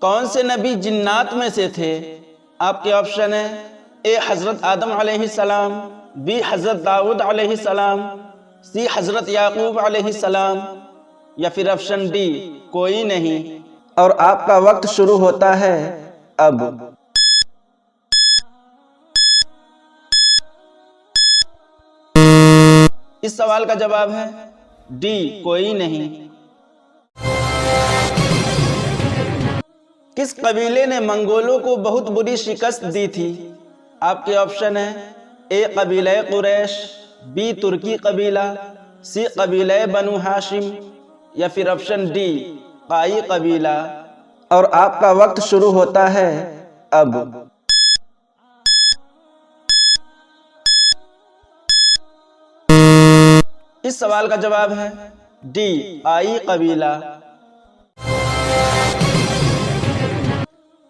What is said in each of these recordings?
कौन से नबी जिन्नात में से थे? आपके ऑप्शन है ए हज़रत आदम अलैहिस्सलाम, बी हज़रत दाऊद अलैहिस्सलाम, सी हज़रत याकूब अलैहिस्सलाम या फिर ऑप्शन डी कोई नहीं। और आपका वक्त शुरू होता है अब। इस सवाल का जवाब है डी कोई नहीं। किस कबीले ने मंगोलों को बहुत बुरी शिकस्त दी थी? आपके ऑप्शन है ए कबीला कुरैश, बी तुर्की कबीला, सी कबीला बनु हाशिम या फिर ऑप्शन डी काई कबीला। और आपका वक्त शुरू होता है अब। इस सवाल का जवाब है डी काई कबीला।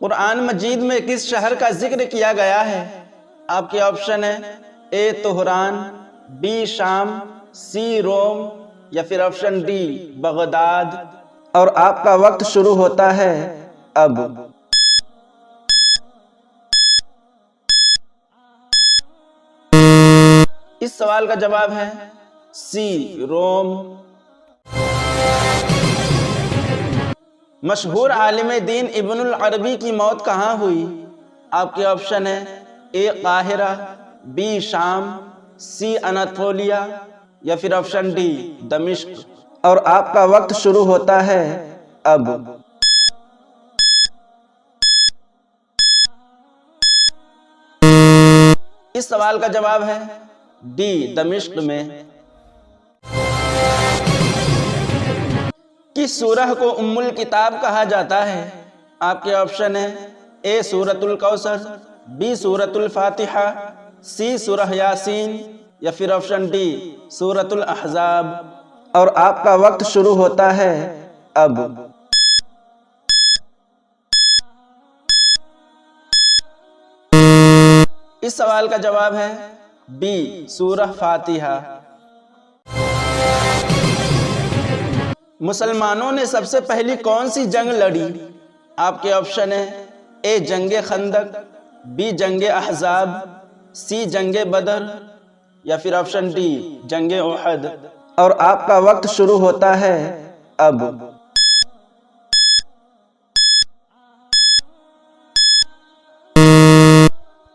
कुरान मजीद में किस शहर का जिक्र किया गया है? आपके ऑप्शन है ए तोहरान, बी शाम, सी रोम या फिर ऑप्शन डी बगदाद। और आपका वक्त शुरू होता है अब। इस सवाल का जवाब है सी रोम। मशहूर आलिम दीन इब्नुल अरबी की मौत कहाँ हुई? आपके ऑप्शन है ए काहिरा, बी शाम, सी अनातोलिया या फिर ऑप्शन डी दमिश्क। और आपका वक्त शुरू होता है अब। इस सवाल का जवाब है डी दमिश्क में। किस सूरह को उम्मुल किताब कहा जाता है? आपके ऑप्शन है ए सूरतुल कौसर, बी सूरतुल फातिहा, सी सूरह यासीन या फिर ऑप्शन डी सूरतुल अहज़ाब। और आपका वक्त शुरू होता है अब। इस सवाल का जवाब है बी सूरह फातिहा। मुसलमानों ने सबसे पहली कौन सी जंग लड़ी? आपके ऑप्शन है ए जंगे खंदक, बी जंगे अहज़ाब, सी जंगे बदर या फिर ऑप्शन डी जंगे उहद। और आपका वक्त शुरू होता है अब।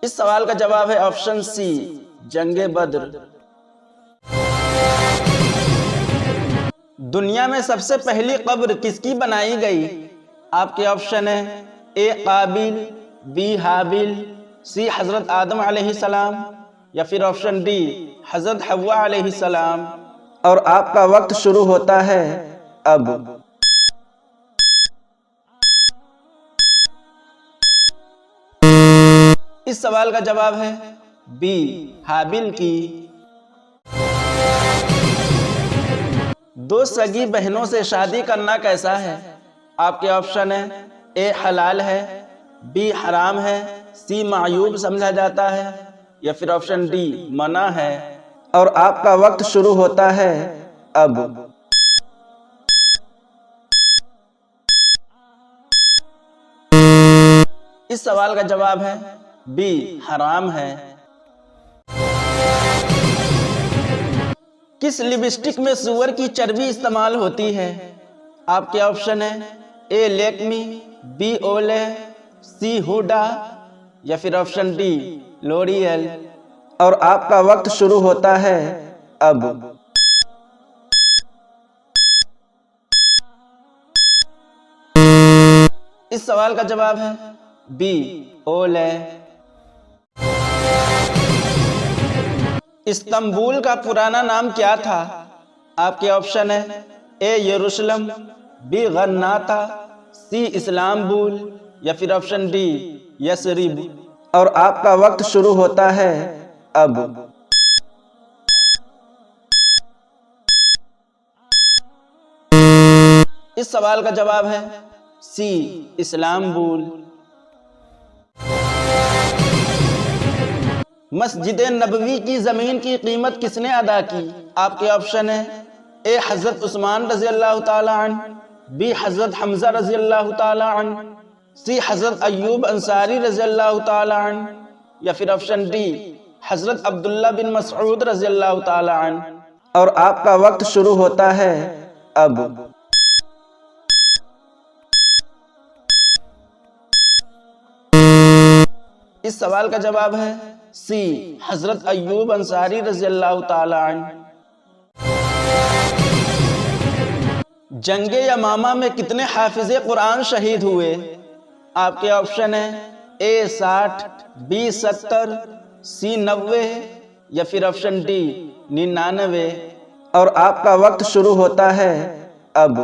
इस सवाल का जवाब है ऑप्शन सी जंगे बद्र। दुनिया में सबसे पहली कब्र किसकी बनाई गई? आपके ऑप्शन है ए काबिल, बी हाबिल, सी हजरत आदम अलैहिस्सलाम या फिर ऑप्शन डी हजरत हव्वा अलैहिस्सलाम। और आपका वक्त शुरू होता है अब। इस सवाल का जवाब है बी हाबिल की। दो सगी बहनों से शादी करना कैसा है? आपके ऑप्शन है ए हलाल है, बी हराम है, सी मायूब समझा जाता है या फिर ऑप्शन डी मना है। और आपका वक्त शुरू होता है अब। इस सवाल का जवाब है बी हराम है। किस लिपस्टिक में सूअर की चर्बी इस्तेमाल होती है? आपके ऑप्शन है ए लेक्मी, बी ओले, सी हुडा या फिर ऑप्शन डी लोरियल। और आपका वक्त शुरू होता है अब। इस सवाल का जवाब है बी ओले। इस्तांबुल का पुराना नाम क्या था? आपके ऑप्शन है ए यरूशलेम, बी गन्नाता, सी इस्लामबुल या फिर ऑप्शन डी यसरिब। और आपका वक्त शुरू होता है अब। इस सवाल का जवाब है सी इस्लामबुल। मस्जिद नबवी की जमीन की कीमत किसने अदा की? आपके ऑप्शन है ए हजरत उस्मान रजी अल्लाह ताला अन्हु, बी हजरत हमजा रजी अल्लाह ताला अन्हु, सी हज़रत अय्यूब अंसारी रज़ियल्लाहु ताला अन्हु, या फिर ऑप्शन डी हज़रत अब्दुल्ला बिन मसऊद रज़ियल्लाहु ताला अन्हु। और आपका वक्त शुरू होता है अब। इस सवाल का जवाब है सी हज़रत अय्यूब अंसारी रज़ियल्लाहु ताला अन्हु। जंगे यमामा में कितने हाफिज़े कुरान शहीद हुए? आपके ऑप्शन है ए 60, बी 70, सी 90 या फिर ऑप्शन डी 99। और आपका वक्त शुरू होता है अब।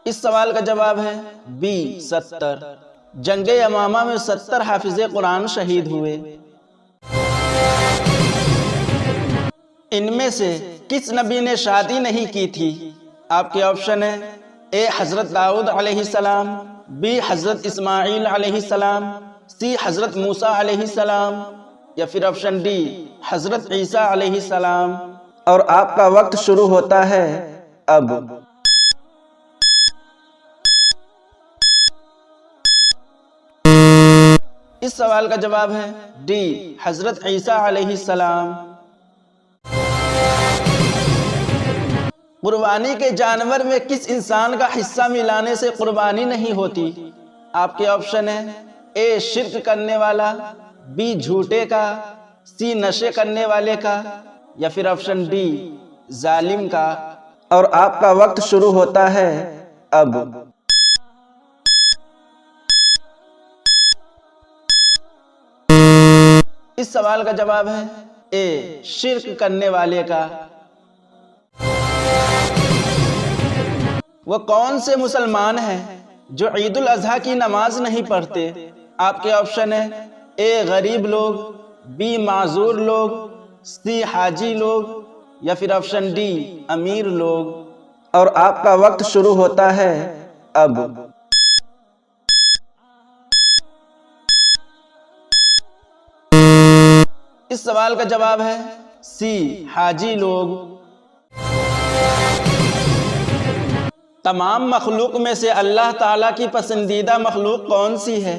इस सवाल का जवाब है बी 70। जंगे यमामा में 70 हाफिज़े कुरान शहीद हुए। इनमें से किस नबी ने शादी नहीं की थी? आपके ऑप्शन है ए हज़रत दाऊद अलैहिस्सलाम, बी हज़रत इस्माइल अलैहिस्सलाम, सी हज़रत मूसा अलैहिस्सलाम या फिर ऑप्शन डी हज़रत ईसा अलैहिस्सलाम। और आपका वक्त शुरू होता है अब। इस सवाल का जवाब है डी हज़रत ईसा अलैहिस्सलाम। कुर्बानी के जानवर में किस इंसान का हिस्सा मिलाने से कुर्बानी नहीं होती? आपके ऑप्शन है ए शिर्क करने वाला, बी झूठे का, सी नशे करने वाले का या फिर ऑप्शन डी जालिम का। और आपका वक्त शुरू होता है अब। इस सवाल का जवाब है ए शिर्क करने वाले का। वो कौन से मुसलमान हैं जो ईद उल अज़हा की नमाज नहीं पढ़ते? आपके ऑप्शन है ए गरीब लोग, बी माजूर लोग, सी हाजी लोग या फिर ऑप्शन डी अमीर लोग। और आपका वक्त शुरू होता है अब। इस सवाल का जवाब है सी हाजी लोग। तमाम मखलूक में से अल्लाह ताला की पसंदीदा मखलूक कौन सी है?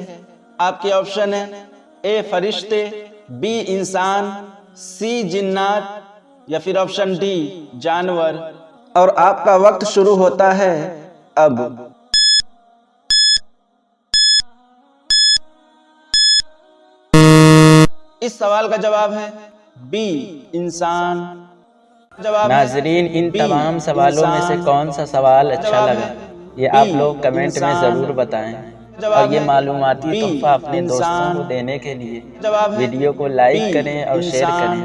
आपके ऑप्शन है ए फरिश्ते, बी इंसान, सी जिन्नात या फिर ऑप्शन डी जानवर। और आपका वक्त शुरू होता है अब। इस सवाल का जवाब है बी इंसान। जवाब नाजरीन, इन तमाम सवालों में से कौन सा सवाल अच्छा लगा ये आप लोग कमेंट में ज़रूर बताएं। और ये मालूमाती तोहफा अपने दोस्तों को देने के लिए वीडियो को लाइक करें और शेयर करें।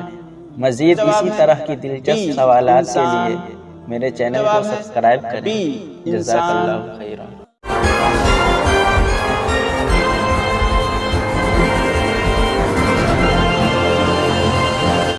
मज़ीद इसी तरह की दिलचस्प सवालात के लिए मेरे चैनल को सब्सक्राइब करें। जज़ाकल्लाहु खैरन।